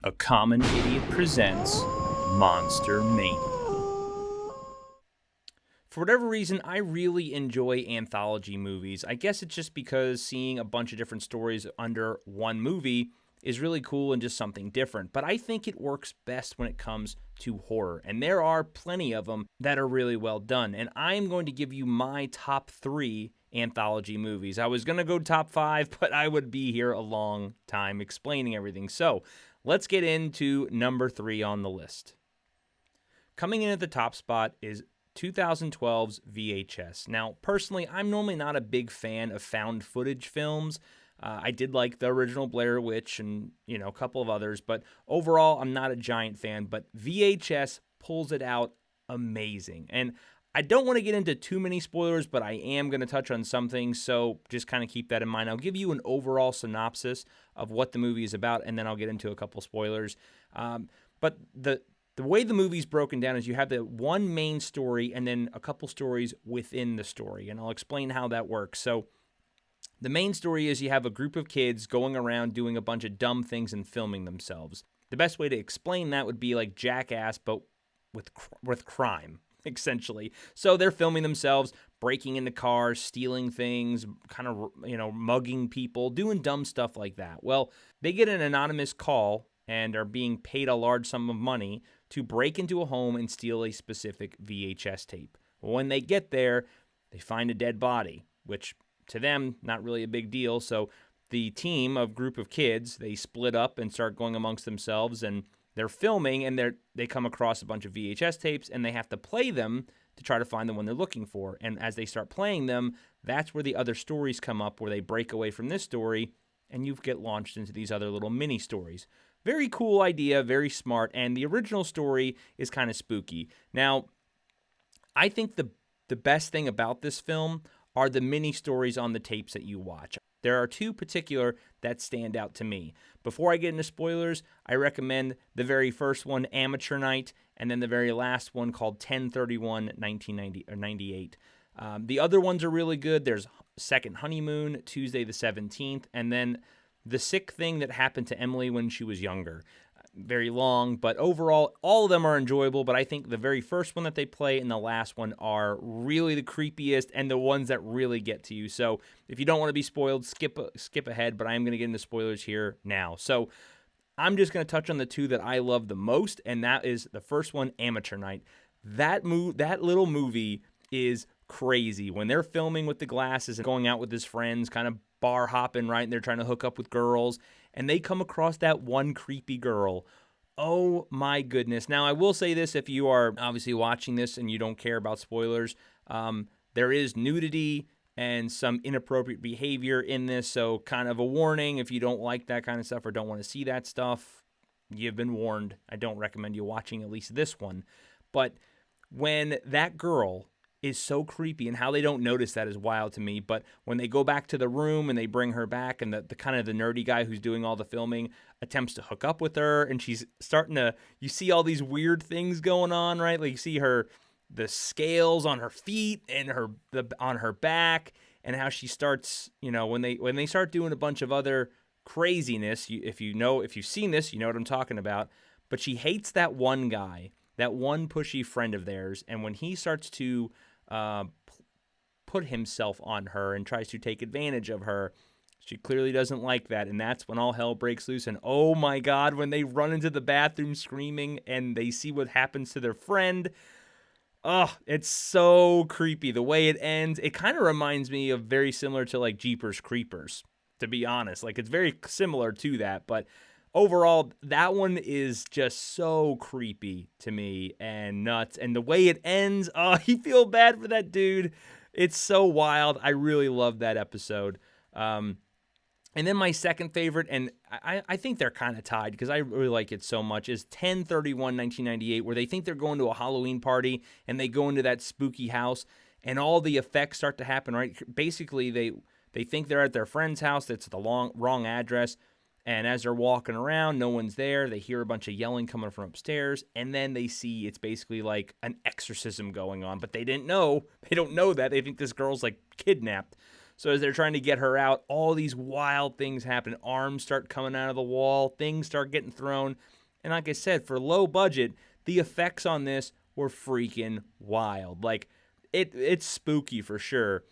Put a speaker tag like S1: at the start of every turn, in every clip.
S1: A Common Idiot presents Monster Mania. For whatever reason, I really enjoy anthology movies. I guess it's just because seeing a bunch of different stories under one movie is really cool and just something different. But I think it works best when it comes to horror. And there are plenty of them that are really well done. And I'm going to give you my top 3 anthology movies. I was going to go top 5, but I would be here a long time explaining everything. So let's get into number 3 on the list. Coming in at the top spot is 2012's VHS. Now, personally, I'm normally not a big fan of found footage films. I did like the original Blair Witch and, a couple of others, but overall, I'm not a giant fan. But VHS pulls it out amazing. And I don't want to get into too many spoilers, but I am going to touch on some things, so just kind of keep that in mind. I'll give you an overall synopsis of what the movie is about, and then I'll get into a couple spoilers. But the way the movie's broken down is you have the one main story and then a couple stories within the story, and I'll explain how that works. So the main story is you have a group of kids going around doing a bunch of dumb things and filming themselves. The best way to explain that would be like Jackass, but with crime, essentially. So they're filming themselves, breaking into cars, stealing things, kind of, mugging people, doing dumb stuff like that. Well, they get an anonymous call and are being paid a large sum of money to break into a home and steal a specific VHS tape. When they get there, they find a dead body, which to them, not really a big deal. So the team of group of kids, they split up and start going amongst themselves, and they're filming, and they come across a bunch of VHS tapes, and they have to play them to try to find the one they're looking for. And as they start playing them, that's where the other stories come up, where they break away from this story, and you get launched into these other little mini stories. Very cool idea, very smart, and the original story is kind of spooky. Now, I think the best thing about this film are the mini stories on the tapes that you watch. There are 2 particular that stand out to me. Before I get into spoilers, I recommend the very first one, Amateur Night, and then the very last one called 10/31/1998. The other ones are really good. There's Second Honeymoon, Tuesday the 17th, and then The Sick Thing That Happened to Emily When She Was Younger. Very long, but overall, all of them are enjoyable, but I think the very first one that they play and the last one are really the creepiest and the ones that really get to you. So if you don't want to be spoiled, skip ahead, but I'm going to get into spoilers here now. So I'm just going to touch on the 2 that I love the most, and that is the first one, Amateur Night. That little movie is crazy. When they're filming with the glasses and going out with his friends, kind of bar hopping, right, and they're trying to hook up with girls, and they come across that one creepy girl. Oh my goodness. Now, I will say this, if you are obviously watching this and you don't care about spoilers, there is nudity and some inappropriate behavior in this, so kind of a warning if you don't like that kind of stuff or don't want to see that stuff. You've been warned. I don't recommend you watching at least this one. But when that girl is so creepy, and how they don't notice that is wild to me. But when they go back to the room and they bring her back, and the kind of the nerdy guy who's doing all the filming attempts to hook up with her, and she's starting to, you see all these weird things going on, right? Like you see the scales on her feet and on her back, and how she starts, when they start doing a bunch of other craziness. If you've seen this, you know what I'm talking about. But she hates that one guy, that one pushy friend of theirs, and when he starts to put himself on her and tries to take advantage of her, she clearly doesn't like that, and that's when all hell breaks loose. And oh my God, when they run into the bathroom screaming and they see what happens to their friend, oh, it's so creepy. The way it ends, it kind of reminds me of very similar to like Jeepers Creepers, to be honest. Like it's very similar to that, but overall, that one is just so creepy to me and nuts. And the way it ends, oh, you feel bad for that dude. It's so wild. I really love that episode. And then my second favorite, and I think they're kind of tied because I really like it so much, is 10/31/1998, where they think they're going to a Halloween party and they go into that spooky house and all the effects start to happen, right? Basically, they think they're at their friend's house. That's the wrong address. And as they're walking around, no one's there. They hear a bunch of yelling coming from upstairs, and then they see it's basically like an exorcism going on. But they didn't know. They don't know that. They think this girl's like kidnapped. So as they're trying to get her out, all these wild things happen. Arms start coming out of the wall, things start getting thrown. And like I said, for low budget, the effects on this were freaking wild. Like, it's spooky for sure.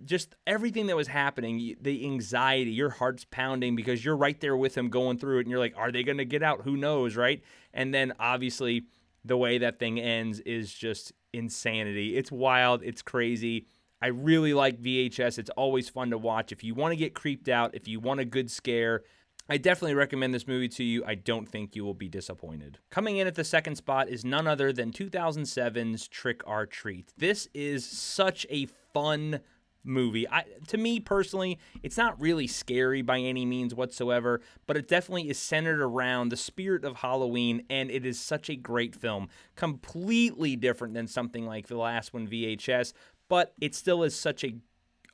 S1: Just everything that was happening, the anxiety, your heart's pounding because you're right there with him going through it, and you're like, are they going to get out? Who knows, right? And then obviously the way that thing ends is just insanity. It's wild. It's crazy. I really like VHS. It's always fun to watch. If you want to get creeped out, if you want a good scare, I definitely recommend this movie to you. I don't think you will be disappointed. Coming in at the second spot is none other than 2007's Trick or Treat. This is such a fun movie. To me personally, it's not really scary by any means whatsoever, but it definitely is centered around the spirit of Halloween, and it is such a great film. Completely different than something like the last one, VHS, but it still is such a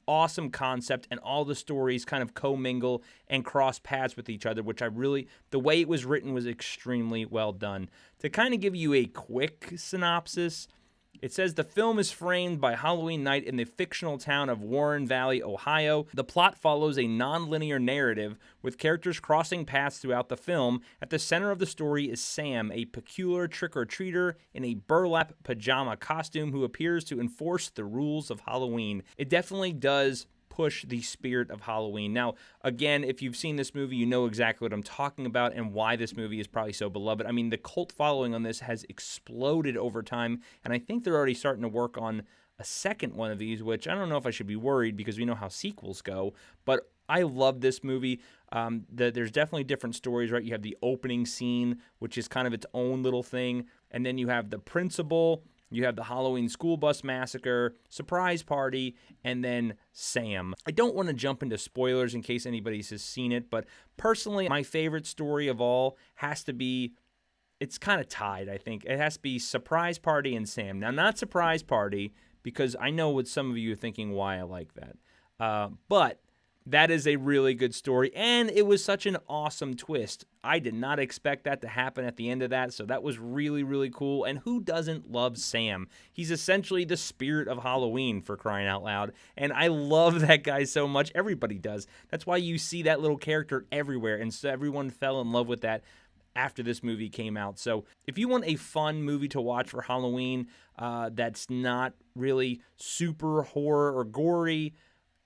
S1: awesome concept, and all the stories kind of commingle and cross paths with each other, which the way it was written was extremely well done. To kind of give you a quick synopsis, it says the film is framed by Halloween night in the fictional town of Warren Valley, Ohio. The plot follows a non-linear narrative with characters crossing paths throughout the film. At the center of the story is Sam, a peculiar trick-or-treater in a burlap pajama costume who appears to enforce the rules of Halloween. It definitely does push the spirit of Halloween. Now, again, if you've seen this movie, you know exactly what I'm talking about and why this movie is probably so beloved. I mean, the cult following on this has exploded over time, and I think they're already starting to work on a second one of these, which I don't know if I should be worried because we know how sequels go, but I love this movie. There's definitely different stories, right? You have the opening scene, which is kind of its own little thing, and then you have the principal, you have the Halloween school bus massacre, surprise party, and then Sam. I don't want to jump into spoilers in case anybody has seen it, but personally, my favorite story of all has to be, it's kind of tied, I think. It has to be Surprise Party and Sam. Now, not Surprise Party, because I know what some of you are thinking why I like that. But that is a really good story, and it was such an awesome twist. I did not expect that to happen at the end of that, so that was really, really cool. And who doesn't love Sam? He's essentially the spirit of Halloween, for crying out loud, and I love that guy so much. Everybody does. That's why you see that little character everywhere, and so everyone fell in love with that after this movie came out. So if you want a fun movie to watch for Halloween that's not really super horror or gory,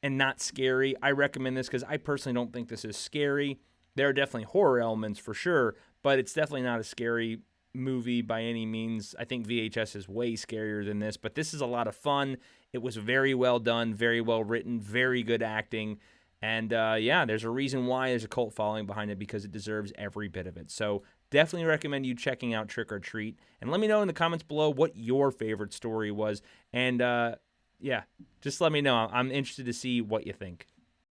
S1: and not scary, I recommend this because I personally don't think this is scary. There are definitely horror elements for sure, but it's definitely not a scary movie by any means. I think VHS is way scarier than this, but this is a lot of fun. It was very well done, very well written, very good acting, and there's a reason why there's a cult following behind it because it deserves every bit of it. So definitely recommend you checking out Trick or Treat, and let me know in the comments below what your favorite story was, and just let me know. I'm interested to see what you think.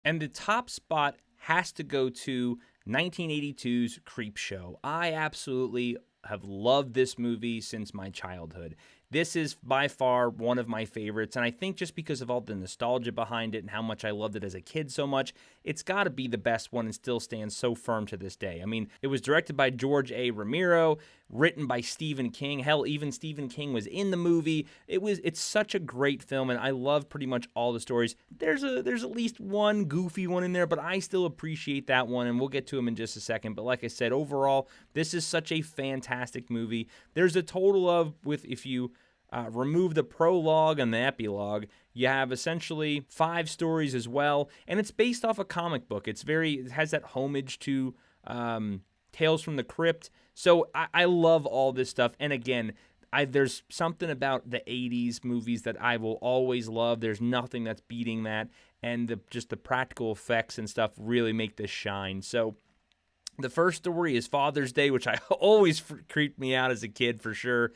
S1: And the top spot has to go to 1982's Creepshow. I absolutely have loved this movie since my childhood. This is by far one of my favorites, and I think just because of all the nostalgia behind it and how much I loved it as a kid so much, it's got to be the best one and still stands so firm to this day. I mean, it was directed by George A. Romero, written by Stephen King. Hell, even Stephen King was in the movie. It's such a great film, and I love pretty much all the stories. There's at least one goofy one in there, but I still appreciate that one, and we'll get to him in just a second. But like I said, overall, this is such a fantastic movie. There's a total of, if you remove the prologue and the epilogue, you have essentially 5 stories as well, and it's based off a comic book. It has that homage to Tales from the Crypt. So I love all this stuff, and again, there's something about the 80s movies that I will always love. There's nothing that's beating that, and just the practical effects and stuff really make this shine. So the first story is Father's Day, which I always creeped me out as a kid for sure,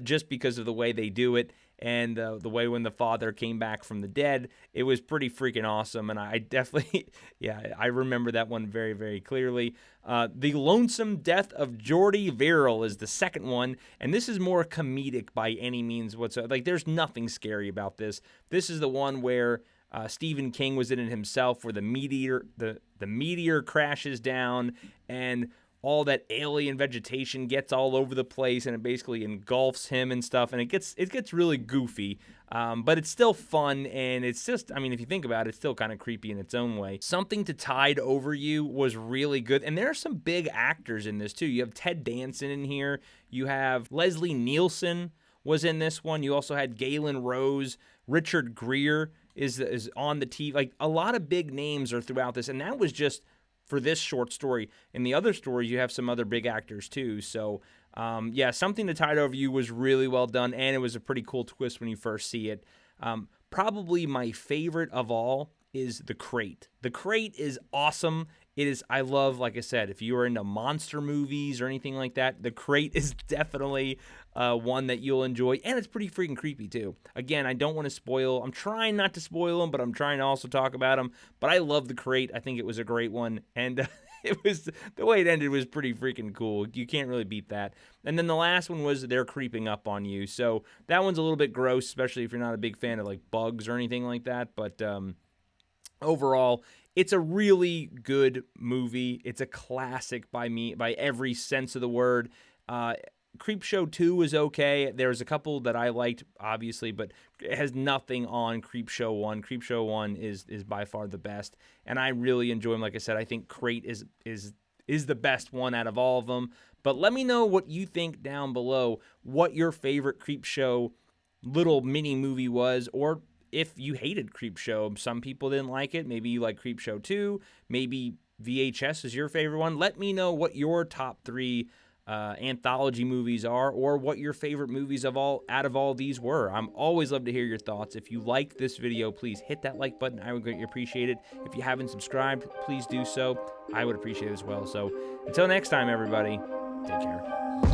S1: just because of the way they do it and the way when the father came back from the dead. It was pretty freaking awesome, and I definitely, I remember that one very, very clearly. The Lonesome Death of Jordy Verrill is the second one, and this is more comedic by any means whatsoever. Like, there's nothing scary about this. This is the one where Stephen King was in it himself, where the meteor crashes down, and all that alien vegetation gets all over the place, and it basically engulfs him and stuff, and it gets really goofy. But it's still fun, and it's just, I mean, if you think about it, it's still kind of creepy in its own way. Something to Tide Over You was really good, and there are some big actors in this too. You have Ted Danson in here. You have Leslie Nielsen was in this one. You also had Galen Rose. Richard Gere is on the TV. Like, a lot of big names are throughout this, and that was just for this short story. In the other stories, you have some other big actors too. So, yeah, Something to Tide Over You was really well done, and it was a pretty cool twist when you first see it. Probably my favorite of all is The Crate. The Crate is awesome. It is, I love, like I said, if you are into monster movies or anything like that, The Crate is definitely one that you'll enjoy, and it's pretty freaking creepy too. Again, I don't want to spoil. I'm trying not to spoil them, but I'm trying to also talk about them. But I love The Crate. I think it was a great one, and it was, the way it ended was pretty freaking cool. You can't really beat that. And then the last one was They're Creeping Up on You. So that one's a little bit gross, especially if you're not a big fan of like bugs or anything like that. But overall, it's a really good movie. It's a classic by every sense of the word. Creepshow 2 was okay. There's a couple that I liked, obviously, but it has nothing on Creepshow 1. Creepshow 1 is by far the best, and I really enjoy them. Like I said, I think Crate is the best one out of all of them. But let me know what you think down below, what your favorite Creepshow little mini movie was, or if you hated Creepshow. Some people didn't like it. Maybe you like Creepshow 2. Maybe VHS is your favorite one. Let me know what your top 3 anthology movies are, or what your favorite movies out of all these were. I'm always love to hear your thoughts. If you like this video, please hit that like button. I would greatly appreciate it. If you haven't subscribed, please do so. I would appreciate it as well. So until next time, everybody, take care.